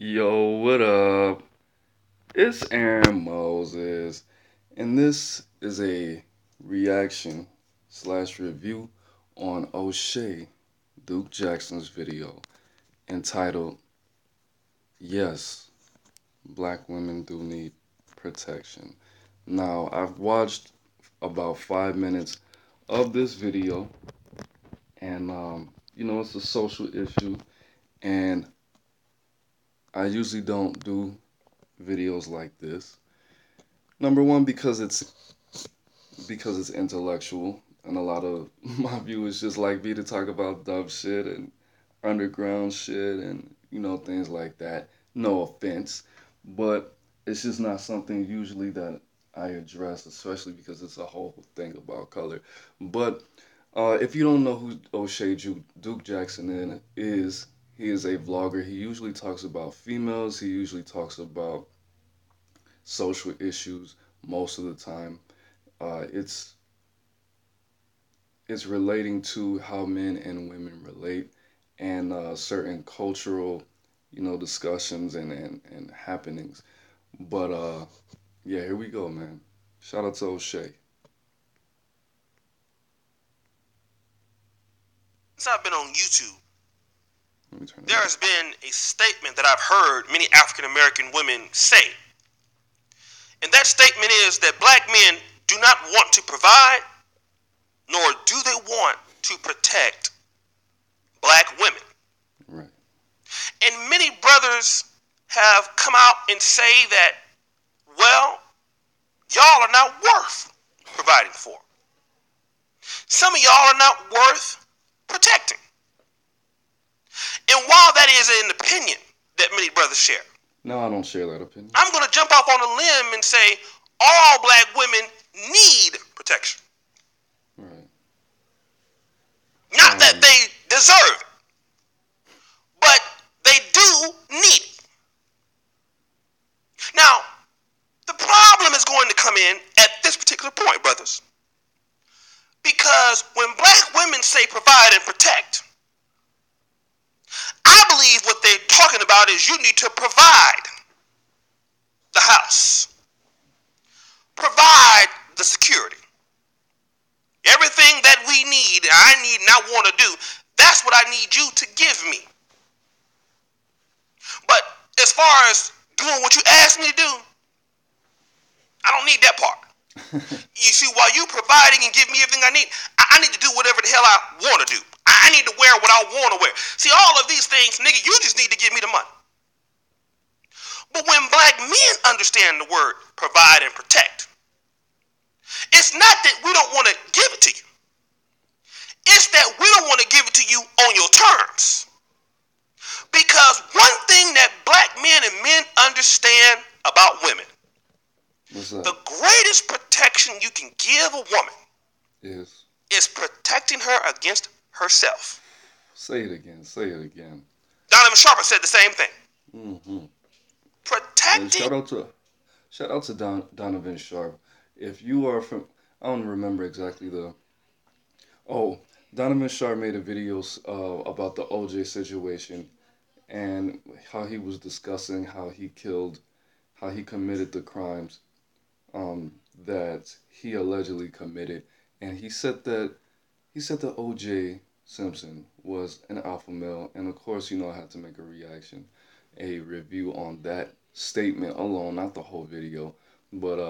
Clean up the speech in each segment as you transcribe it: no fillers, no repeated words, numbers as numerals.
Yo, what up? It's Aaron Moses, and this is a reaction slash review on Oshay, Duke Jackson's video entitled Yes, Black Women Do Need Protection. Now, I've watched about 5 minutes of this video, and it's a social issue, and I usually don't do videos like this. Number one, because it's intellectual, and a lot of my viewers just like me to talk about dumb shit and underground shit and things like that. No offense, but it's just not something usually that I address, especially because it's a whole thing about color. But if you don't know who Duke Jackson is, he is a vlogger. He usually talks about females. He usually talks about social issues most of the time. It's relating to how men and women relate and certain cultural, discussions and happenings. But yeah, here we go, man. Shout out to O'Shea. Since I've been on YouTube, Let me turn it there up. has been a statement that I've heard many African American women say. And that statement is that black men do not want to provide, nor do they want to protect black women. Right. And many brothers have come out and say that, well, y'all are not worth providing for. Some of y'all are not worth protecting. And while that is an opinion that many brothers share, No, I don't share that opinion. I'm going to jump off on a limb and say all black women need protection. Right. Not that they deserve it, but they do need it. Now, the problem is going to come in at this particular point, brothers. Because when black women say provide and protect, I believe what they're talking about is you need to provide the house, provide the security. Everything that we need, I need, and I want to do, that's what I need you to give me. But as far as doing what you asked me to do, I don't need that part. You see, while you providing and giving me everything I need, I need to do whatever the hell I want to do. I need to wear what I want to wear. See, all of these things, nigga, you just need to give me the money. But when black men understand the word provide and protect, it's not that we don't want to give it to you. It's that we don't want to give it to you on your terms. Because one thing that black men and men understand about women, What's that? the greatest protection you can give a woman is protecting her against herself. Say it again. Say it again. Donovan Sharper said the same thing. Mm-hmm. Protecting. Shout out to Donovan Sharp. If you are from, I don't remember exactly the. Oh, Donovan Sharp made a video about the OJ situation and how he was discussing how he committed the crimes that he allegedly committed, and he said that OJ Simpson was an alpha male, and of course, I had to make a review on that statement alone, not the whole video, but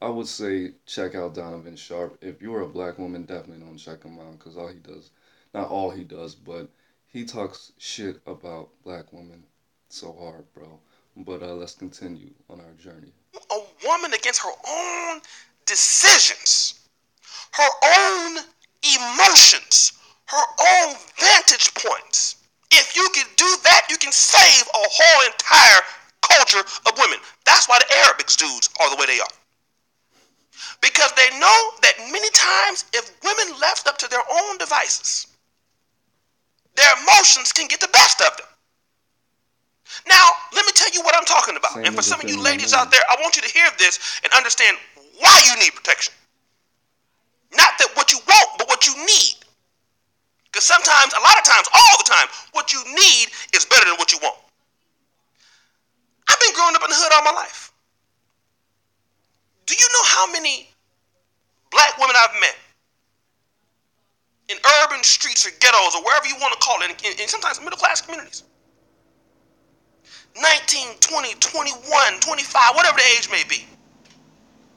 I would say check out Donovan Sharp. If you're a black woman, definitely don't check him out because not all he does, but he talks shit about black women so hard, bro. But let's continue on our journey. A woman against her own decisions, her own emotions, her own vantage points. If you can do that, you can save a whole entire culture of women. That's why the Arabics dudes are the way they are. Because they know that many times if women left up to their own devices, their emotions can get the best of them. Now, let me tell you what I'm talking about. Same and for as some of within you my ladies man. out there, I want you to hear this and understand why you need protection. Not that what you want, but what you need. Because sometimes, a lot of times, all the time, what you need is better than what you want. many black women I've met in urban streets or ghettos or wherever you want to call it, and sometimes middle-class communities. 19, 20, 21, 25, whatever the age may be.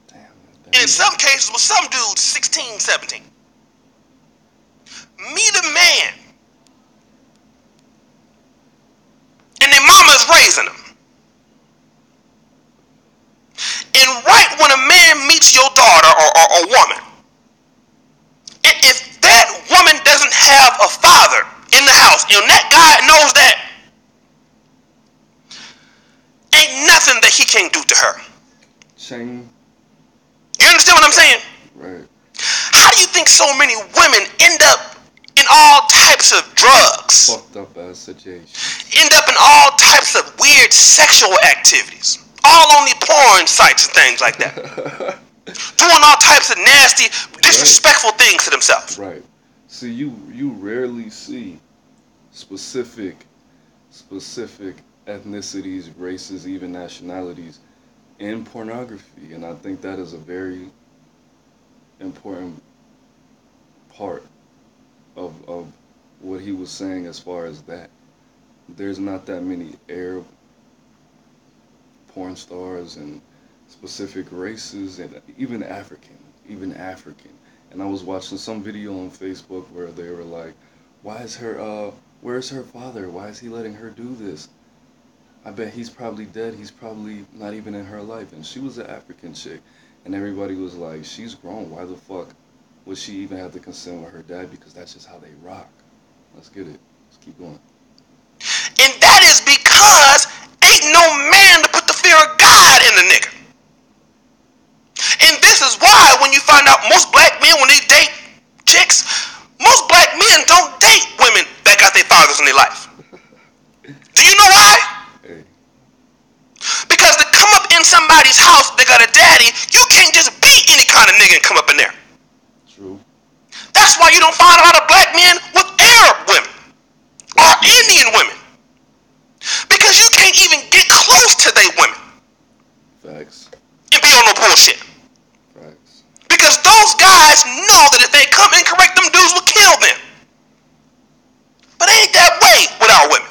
Damn. And in some cases, with some dudes, 16, 17. Meet a man, and their mama is raising them. And right when a man meets your daughter or woman, if that woman doesn't have a father in the house, and that guy knows that, ain't nothing that he can't do to her. Shame. You understand what I'm saying? Right. How do you think so many women end up in all types of drugs? Fucked up ass situation. End up in all types of weird sexual activities. All on the porn sites and things like that. Doing all types of nasty, disrespectful things to themselves. Right. See, you rarely see specific ethnicities, races, even nationalities in pornography, and I think that is a very important part of what he was saying as far as that. There's not that many Arab porn stars and specific races, and even African. And I was watching some video on Facebook where they were like, where's her father? Why is he letting her do this? I bet he's probably dead. He's probably not even in her life. And she was an African chick. And everybody was like, she's grown. Why the fuck would she even have to consent with her dad? Because that's just how they rock. Let's get it. Let's keep going. And that is because ain't no man to put the fear of God in the nigga. And this is why when you find out most black men, when they date chicks, most black men don't date women that got their fathers in their life. Do you know why? Hey. Because to come up in somebody's house that got a daddy, you can't just be any kind of nigga and come up in there. True. That's why you don't find a lot of black men with Arab women or Indian women. Because you can't even get close to their women. Facts. And be on no bullshit. Facts. Because those guys know that if they come incorrect, them dudes will kill them. But ain't that way with our women.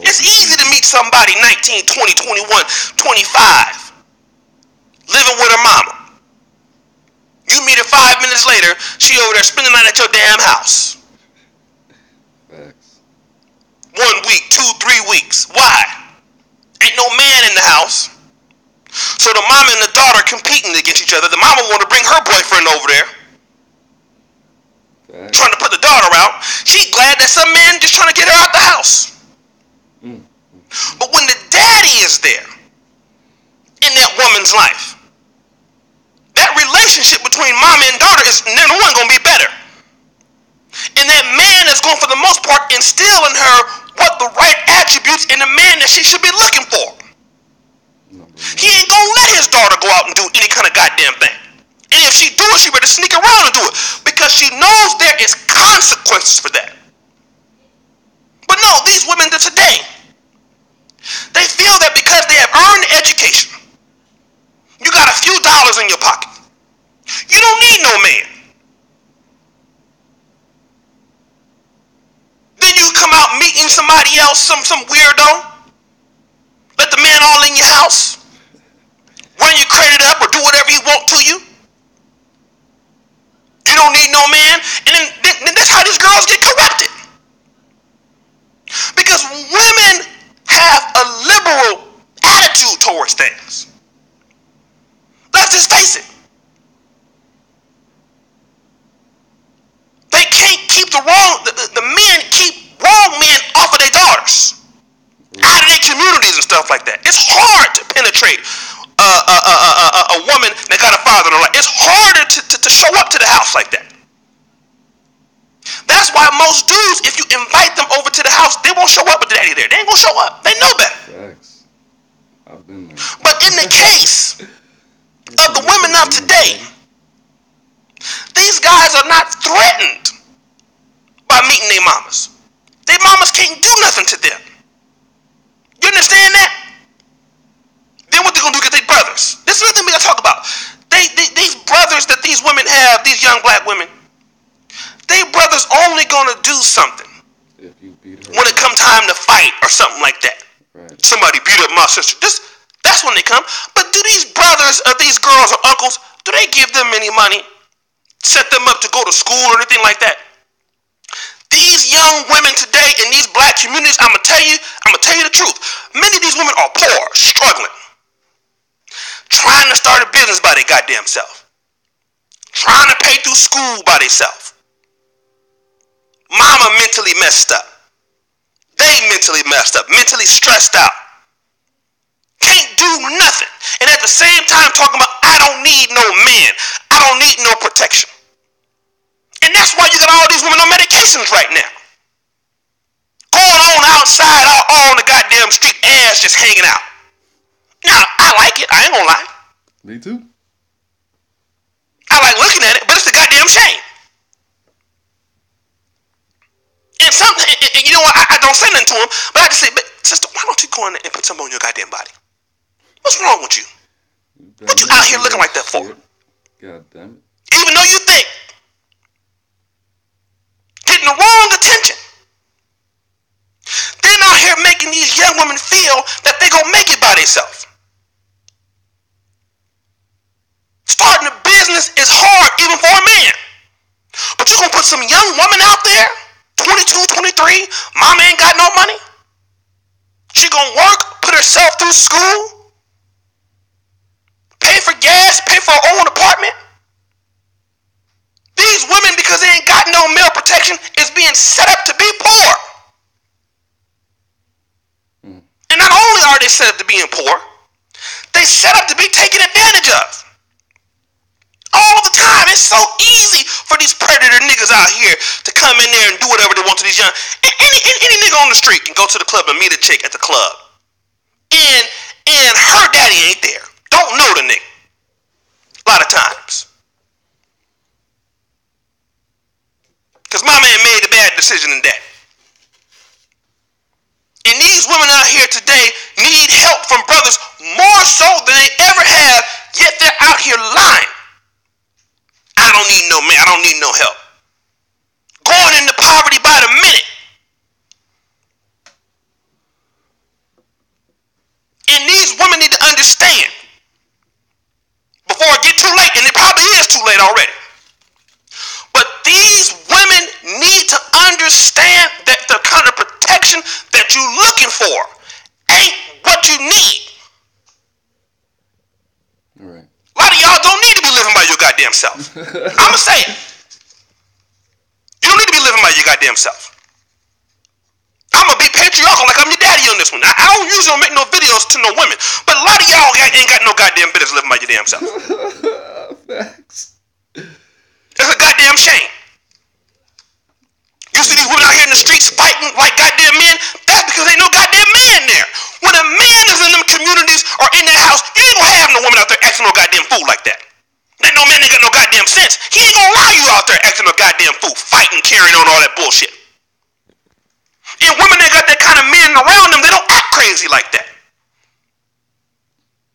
It's easy to meet somebody 19, 20, 21, 25, living with her mama. You meet her 5 minutes later, she over there spending the night at your damn house. Facts. 1 week, 2, 3 weeks. Why? Ain't no man in the house. So the mama and the daughter competing against each other. The mama want to bring her boyfriend over there. Facts. Trying to put the daughter out. She glad that some man just trying to get her out the house. But when the daddy is there in that woman's life, that relationship between mama and daughter is number one going to be better. And that man is going, for the most part, instill in her what the right attributes in a man that she should be looking for. He ain't going to let his daughter go out and do any kind of goddamn thing. And if she do it, she better sneak around and do it. Because she knows there is consequences for that. But no, these women of today, they feel that because they have earned education, you got a few dollars in your pocket, you don't need no man. Then you come out meeting somebody else, some weirdo, let the man all in your house, run your credit up or do whatever he want to you. You don't need no man. And then that's how these girls get corrupted. Because women have a liberal attitude towards things. Let's just face it. They can't keep the men keep wrong men off of their daughters, out of their communities and stuff like that. It's hard to penetrate a woman that got a father in her life. It's harder to show up to the house like that. That's why most dudes, if you invite them over to the house, they won't show up with daddy there. They ain't gonna show up. They know better. Facts. I've been there. But in the case of the women of today, these guys are not threatened by meeting their mamas. Their mamas can't do nothing to them. You understand that? Then what they gonna do? Get their brothers. This is another thing we gotta talk about. young black women, they brothers only gonna do something if you beat her when it come time to fight or something like that. Right. Somebody beat up my sister. That's when they come. But do these brothers or these girls or uncles, do they give them any money? Set them up to go to school or anything like that? These young women today in these black communities, I'm gonna tell you the truth. Many of these women are poor, struggling, trying to start a business by their goddamn self, trying to pay through school by themselves. Mama mentally messed up. They mentally messed up, mentally stressed out. Can't do nothing. And at the same time talking about, I don't need no man. I don't need no protection. And that's why you got all these women on medications right now. Going on outside, all on the goddamn street, ass just hanging out. Now, I like it. I ain't gonna lie. Me too. I like looking at it, but it's a goddamn shame. And something, you know what, I don't say nothing to him, but I just say, but sister, why don't you go in there and put something on your goddamn body? What's wrong with you? What you out here looking like that for? God damn it. Even though you think getting the wrong attention. They're out here making these young women feel that they gonna make it by themselves. Starting a business is hard even for a man. But you're gonna put some young woman out there, 22, 23, mama ain't got no money. She gonna work, put herself through school, pay for gas, pay for her own apartment. These women, because they ain't got no male protection, is being set up to be poor. And not only are they set up to being poor, they set up to be taken advantage of. All the time. It's so easy for these predator niggas out here to come in there and do whatever they want to these young. Any nigga on the street can go to the club and meet a chick at the club. And her daddy ain't there. Don't know the nigga. A lot of times. Because my man made a bad decision in that. And these women out here today need help from brothers more so than they ever have, yet they're out here lying. I don't need no man. I don't need no help. Going into poverty by the minute. And these women need to understand before it get too late, and it probably is too late already. But these women need to understand that the kind of protection that you're looking for ain't what you need. All right. A lot of y'all don't need to be living by your goddamn self. I'ma say it. You don't need to be living by your goddamn self. I'ma be patriarchal like I'm your daddy on this one. I don't usually make no videos to no women, but a lot of y'all ain't got no goddamn business living by your damn self. Facts. It's a goddamn shame. You see these women out here in the streets fighting like goddamn men, that's because ain't no goddamn man there. When a man is in them communities or in that house, you ain't gonna have no woman out there acting no goddamn fool like that. That no man ain't got no goddamn sense. He ain't gonna allow you out there acting no goddamn fool, fighting, carrying on all that bullshit. And women that got that kind of men around them, they don't act crazy like that.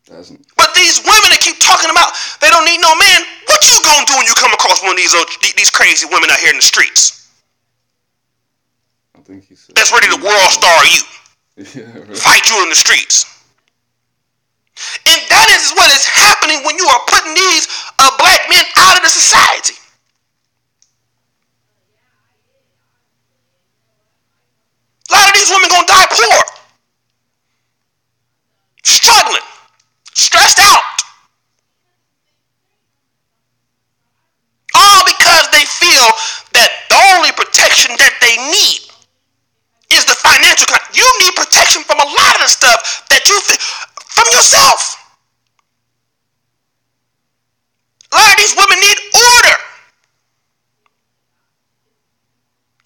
Doesn't. But these women that keep talking about they don't need no man, what you gonna do when you come across one of these crazy women out here in the streets? I think he said. That's ready to world star you. Yeah, right. Fight you in the streets. And that is what is happening when you are putting these black men out of the society. A lot of these women gonna die poor, struggling, stressed out, all because they feel that the only protection that they need is the financial kind. You need protection from a lot of the stuff that you from yourself. A lot of these women need order.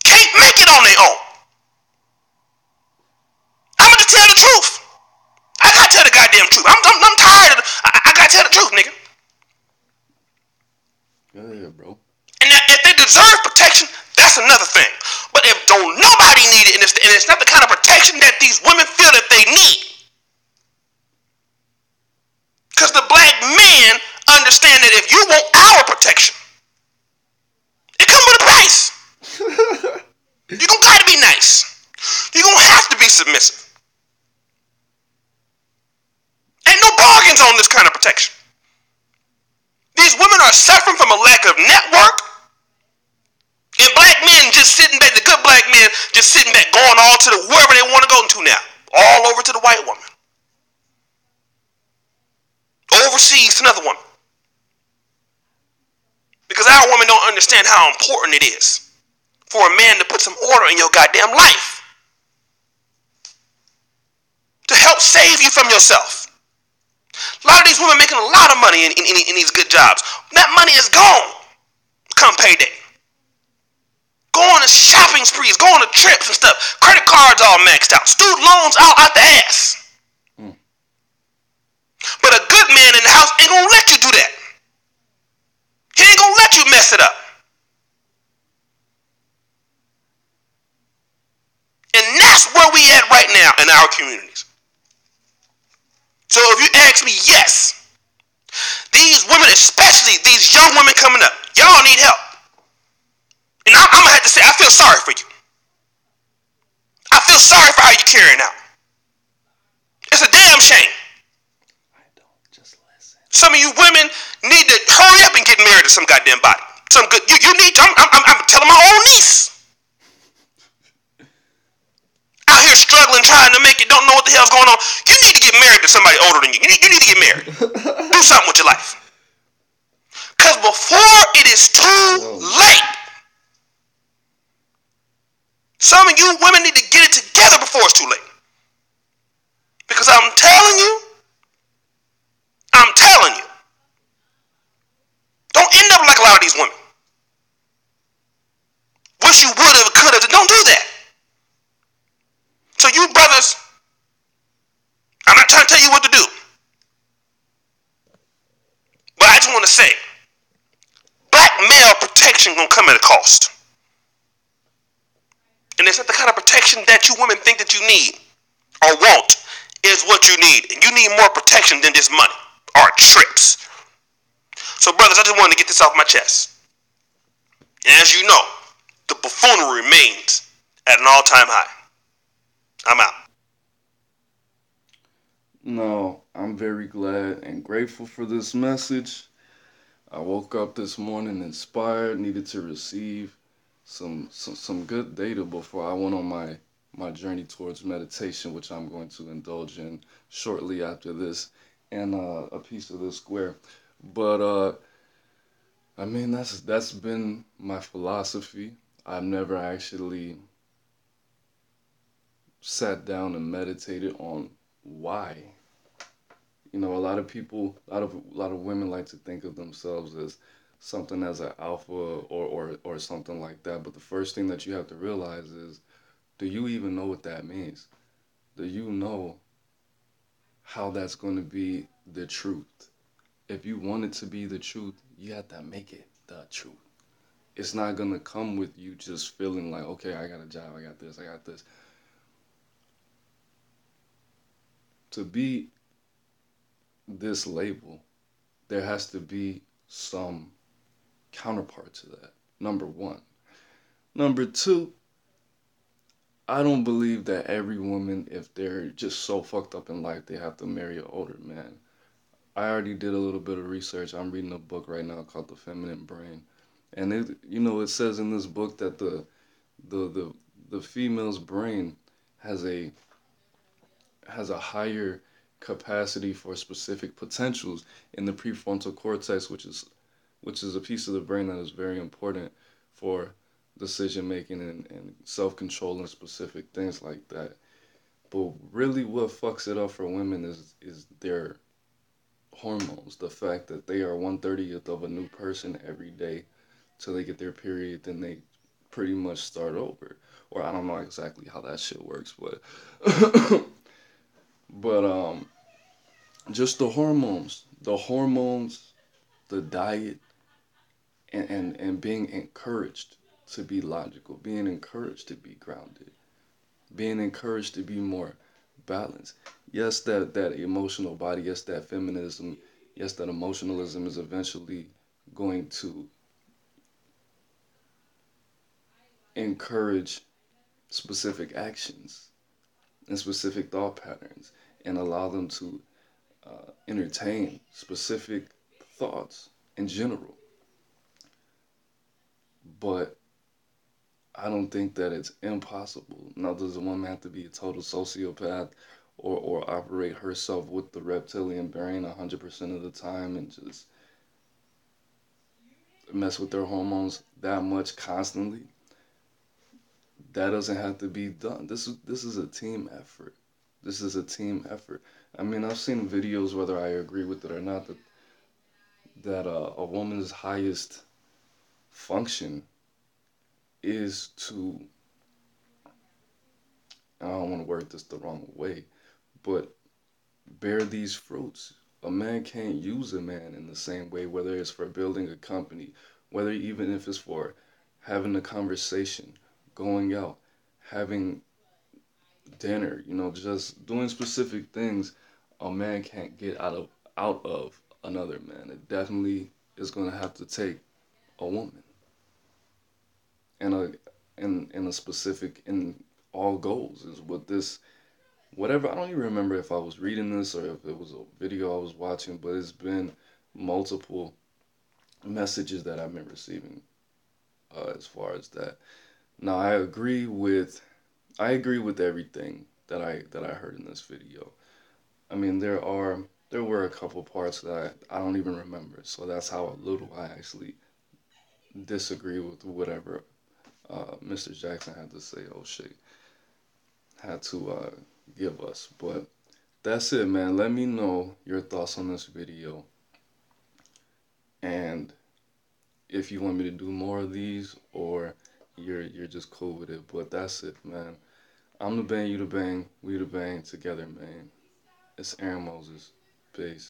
Can't make it on their own. I'm gonna tell the truth. I gotta tell the goddamn truth. I'm tired of I gotta tell the truth, nigga. Yeah, bro. And if they deserve protection, that's another thing. But if don't nobody need it, and it's not the kind of protection that these women feel that they need, because the black men understand that if you want our protection, submissive. Ain't no bargains on this kind of protection. These women are suffering from a lack of network, and black men just sitting back, the good black men just sitting back, going all to the wherever they want to go to now, all over to the white woman, overseas to another woman, because our women don't understand how important it is for a man to put some order in your goddamn life, to help save you from yourself. A lot of these women making a lot of money in these good jobs. That money is gone come payday. Go on to shopping sprees, go on to trips and stuff. Credit cards all maxed out. Student loans all out the ass. But a good man in the house ain't gonna let you do that. He ain't gonna let you mess it up. And that's where we at right now in our communities. So if you ask me, yes, these women, especially these young women coming up, y'all need help. And I'm gonna have to say, I feel sorry for you. I feel sorry for how you're carrying out. It's a damn shame. I don't just listen. Some of you women need to hurry up and get married to some goddamn body. Some good. You need. I'm telling my own niece out here struggling, trying to make it, don't know what the hell's going on. You need to get married to somebody older than you. You need to get married. Do something with your life. Because before it is too late, some of you women need to get it together before it's too late. Because I'm telling you, don't end up like a lot of these women. Wish you would have, could have. Don't do that. So you brothers, I'm not trying to tell you what to do, but I just want to say, black male protection gonna come at a cost. And it's not the kind of protection that you women think that you need or want. Is what you need. And you need more protection than just money or trips. So brothers, I just wanted to get this off my chest. And as you know, the buffoonery remains at an all-time high. I'm out. No, I'm very glad and grateful for this message. I woke up this morning inspired, needed to receive some good data before I went on my journey towards meditation, which I'm going to indulge in shortly after this, and a piece of this square. But I mean that's been my philosophy. I've never actually sat down and meditated on why. You know, a lot of people, a lot of women like to think of themselves as something as an alpha or something like that. But the first thing that you have to realize is, do you even know what that means? Do you know how that's going to be the truth? If you want it to be the truth, you have to make it the truth. It's not going to come with you just feeling like, okay, I got a job, I got this, I got this. To be this label, there has to be some counterpart to that. Number one. Number two, I don't believe that every woman, if they're just so fucked up in life, they have to marry an older man. I already did a little bit of research. I'm reading a book right now called The Feminine Brain. And it says in this book that the the female's brain has a higher capacity for specific potentials in the prefrontal cortex, which is a piece of the brain that is very important for decision making and self control and specific things like that. But really, what fucks it up for women is their hormones. The fact that they are 1/30th of a new person every day till they get their period, then they pretty much start over. Or I don't know exactly how that shit works, but but just the hormones, the diet, and being encouraged to be logical, being encouraged to be grounded, being encouraged to be more balanced. Yes, that emotional body, yes, that feminism, yes, that emotionalism is eventually going to encourage specific actions. and specific thought patterns and allow them to entertain specific thoughts in general. But I don't think that it's impossible. Now, does a woman have to be a total sociopath or operate herself with the reptilian brain 100% of the time and just mess with their hormones that much constantly? That doesn't have to be done. This is a team effort. This is a team effort. I mean, I've seen videos, whether I agree with it or not, that a woman's highest function is to, I don't want to word this the wrong way, but bear these fruits. A man can't use a man in the same way, whether it's for building a company, whether even if it's for having a conversation, going out, having dinner, just doing specific things a man can't get out of another man. It definitely is gonna have to take a woman and a specific in all goals is what this whatever. I don't even remember if I was reading this or if it was a video I was watching, but it's been multiple messages that I've been receiving as far as that. Now I agree with everything that I heard in this video. I mean there were a couple parts that I don't even remember, so that's how little I actually disagree with whatever Mr. Jackson had to say. O'Shea had to give us, but that's it, man. Let me know your thoughts on this video, and if you want me to do more of these, or you're just cool with it. But that's it, man. I'm the bang, you the bang, we the bang together, man. It's Aaron Moses. Peace.